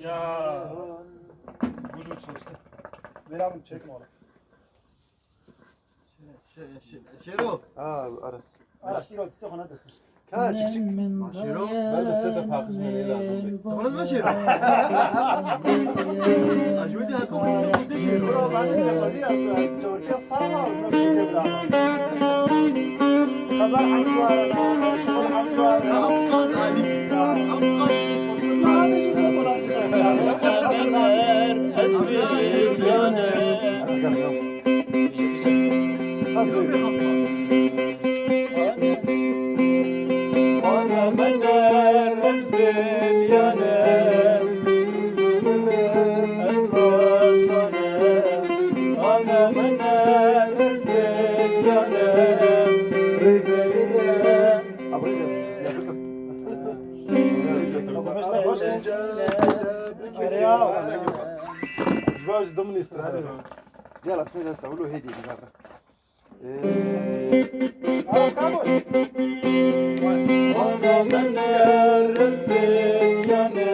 Ya. Gülüm sosta. Ver abi çekme onu. Şero. Aras. Aras diro istihana da. Ha çık çık. Şero. Ben de size de pakışmaya lazım. Sonra da Şero. Acıdı hat bu kızı da Şero. Bro ben de bazı yazdı. Çorkiya sağma onu bir bravo. Haber hamdu arana, şuur hamdu arana. Abqaz Ali. Abqaz. Ma hada şu satın Ömer esbir yanı. Şero bir hasma. Ana mener esbir yanı. Ana mener esbir yanı. Arkadaşlar hoş geldiniz. Merhaba. Jvaj ضمن استراحة. يلا بس هسه قولوا هدي بالمرة. Aras kaboş. Ana mener esbir yanı.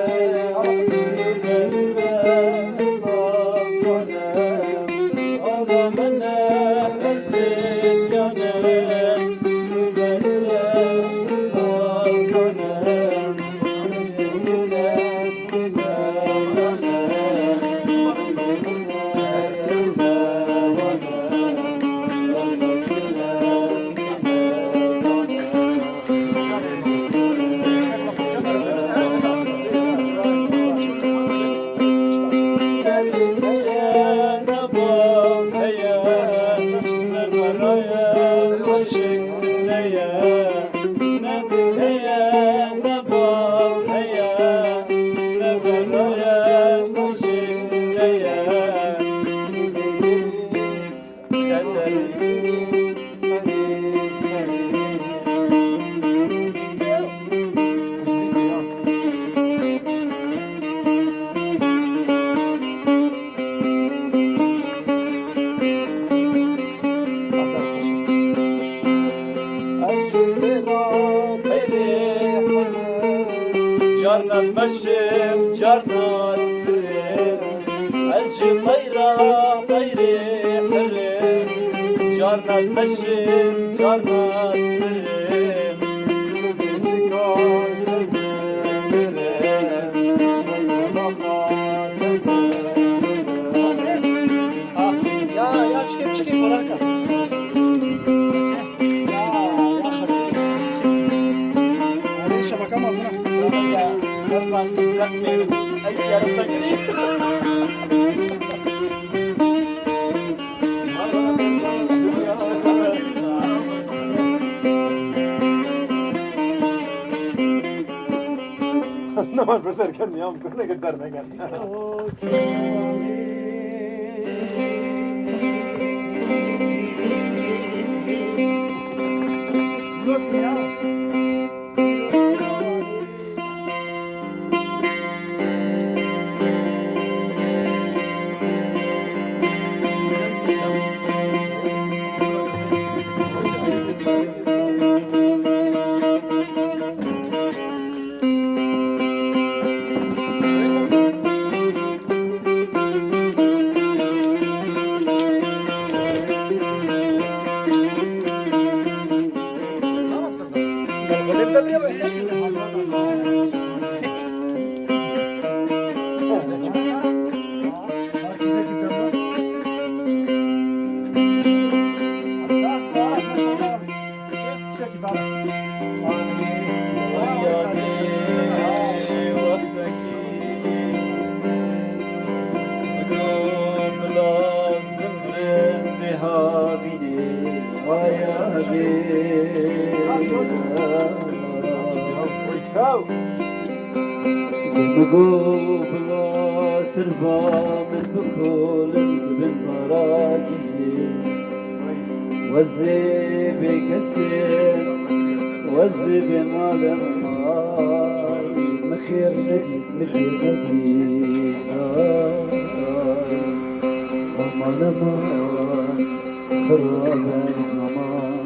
Ana mener esbir yanı. Carnan meşim, carnan firim. Ezci mayra, mayri firim. Carnan meşim, carnan firim. Sıvısı kan, sözlerim. Ya çıkayım faraka. Ya şaka. Hadi şabaka mazına. نمر بردر كان يوم كنا قدرنا كان. بقول بلا تربى من بكل من مراكزي وزي بكسر وزي بمال مخير نجي مخير نجي وما لما خراب الزمان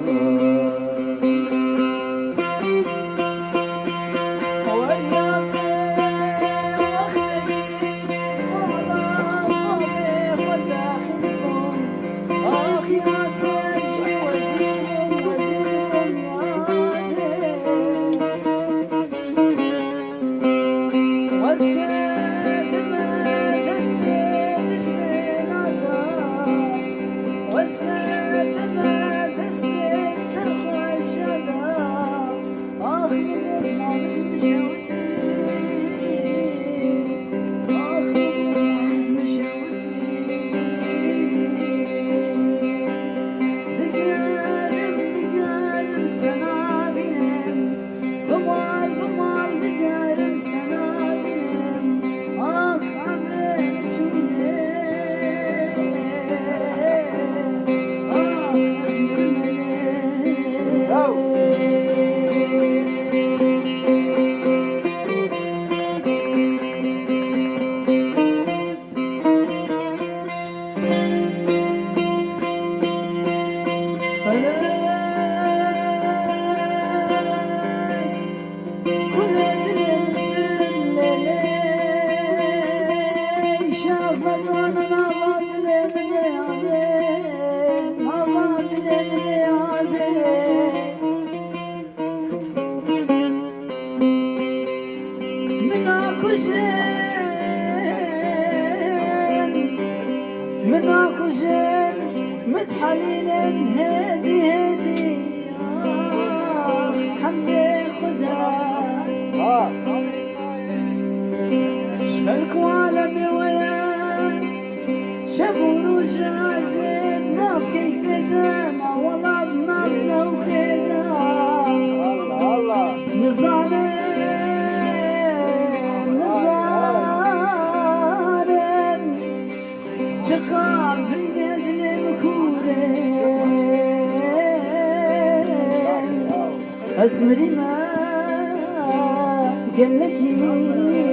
أزمري ما قال لك يجمج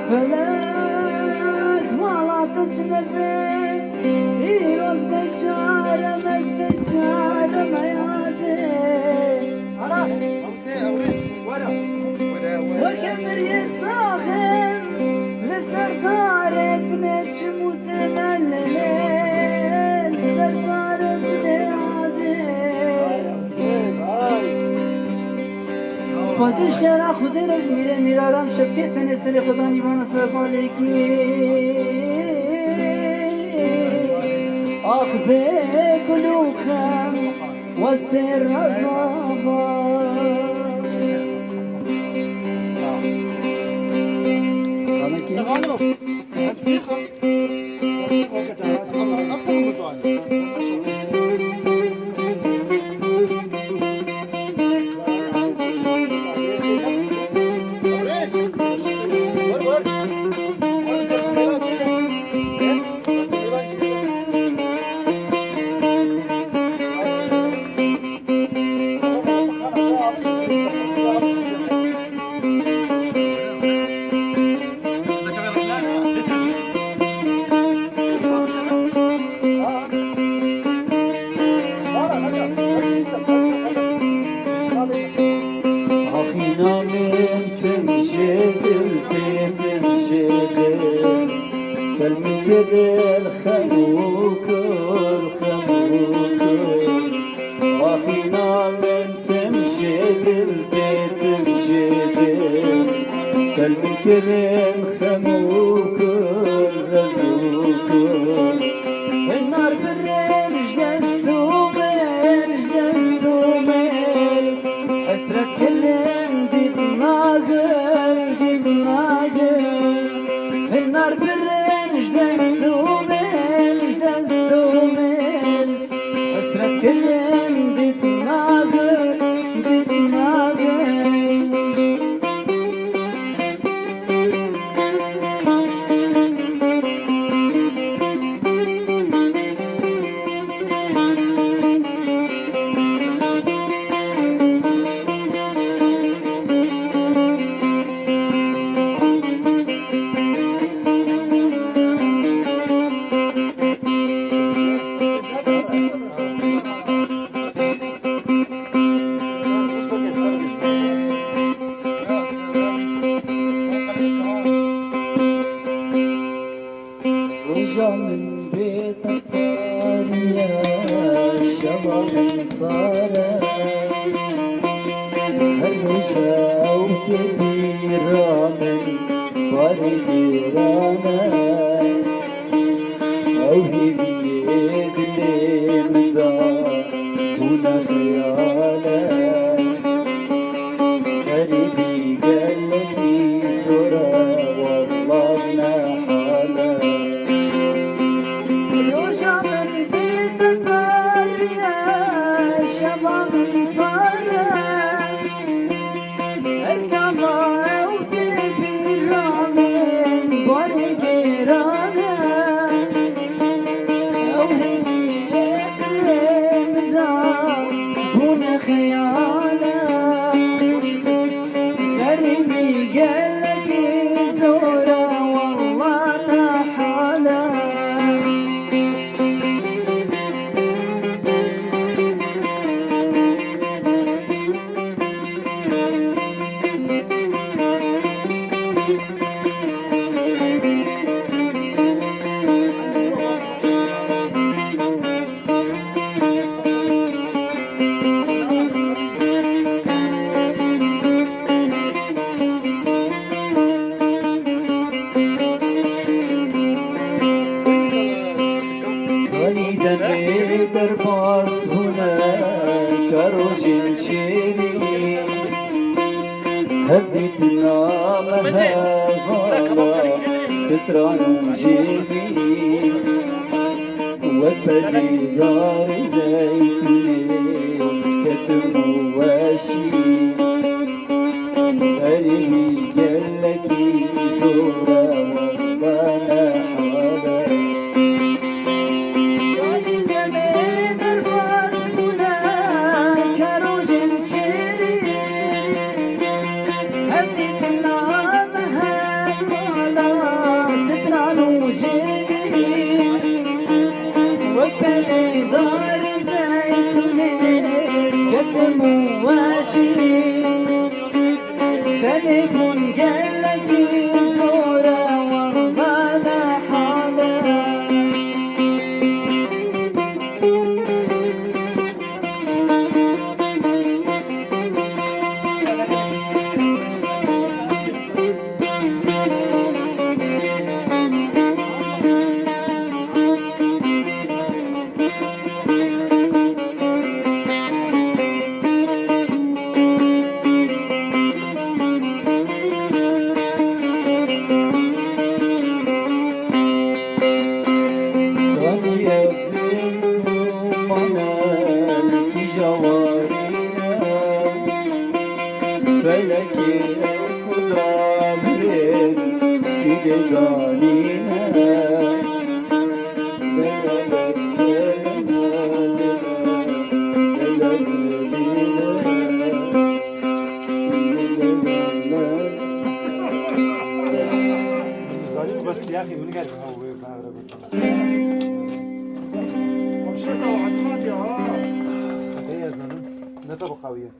فلاك ما لا تجنبي يروز بجارة مز بجارة ما يعدي وكبر يساخن لسردارة نتشموت مللين سردارة بازش کرا خود رج میره میرارم شبکه تنستری خدا نیوان سفالی کی آخ به کلوخم وستر رزابا ديرانا أو هدية اللي مدار هنا خيالا قلبي قال لك سورة والله ما حالا يشعر بالدفار يا شباب صارت اركب وتبي الرامن والجيرانة وهدية المدار هنا خيالة قلبي قال لك زورة والله ما حالة وليدا بدرباس هنا كروج شيري هديت نامها غالا ستران وجيبي وفدي دار زيتوني سكت مواشي قلبي قالك زورا والله حالا تليفون قال لك زورة والله لا حالة فلك القدرة بين إيدينا بس يا اخي من قال هو ومشيتها وعزمات يا هي يا زلمه نتبقى قويه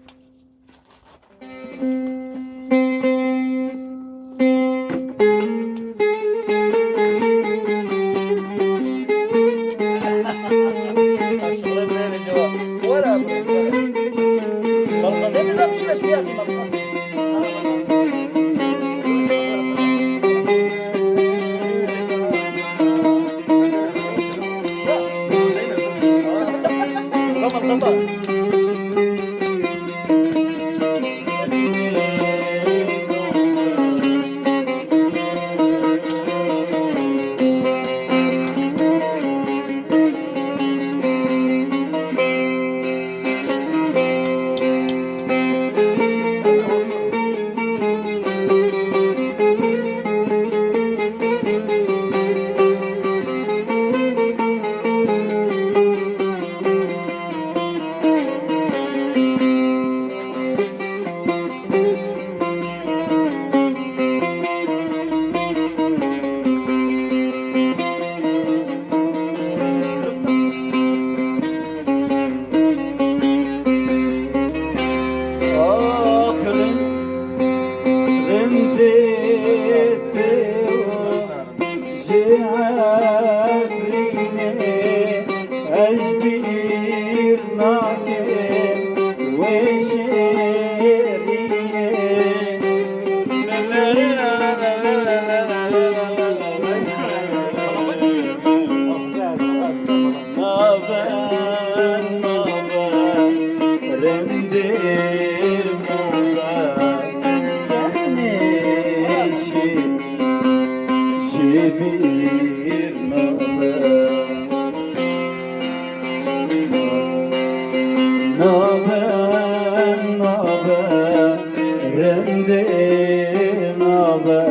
رندين أبا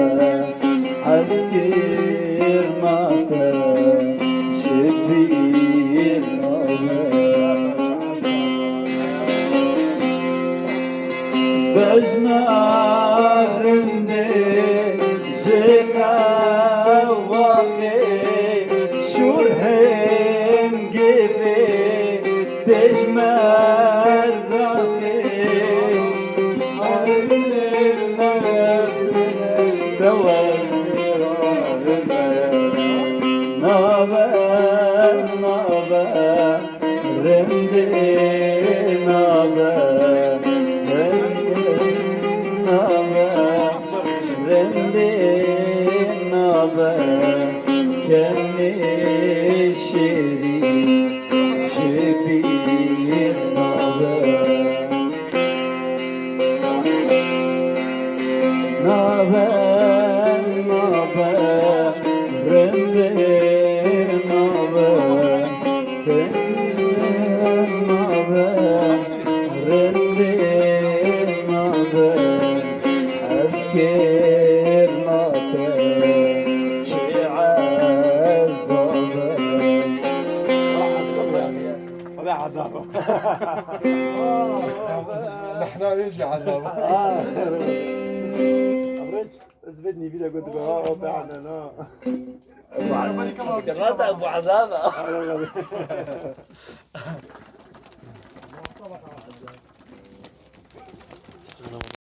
عسكر ماتا شبير بجنا رندين جيكا واخي شورهن جيبي تجمل راخي هذا عذابه نحن يجي عذاب أبرج اثبتني فيديو كنت بقى بتاعنا مسكرات ابو عذابه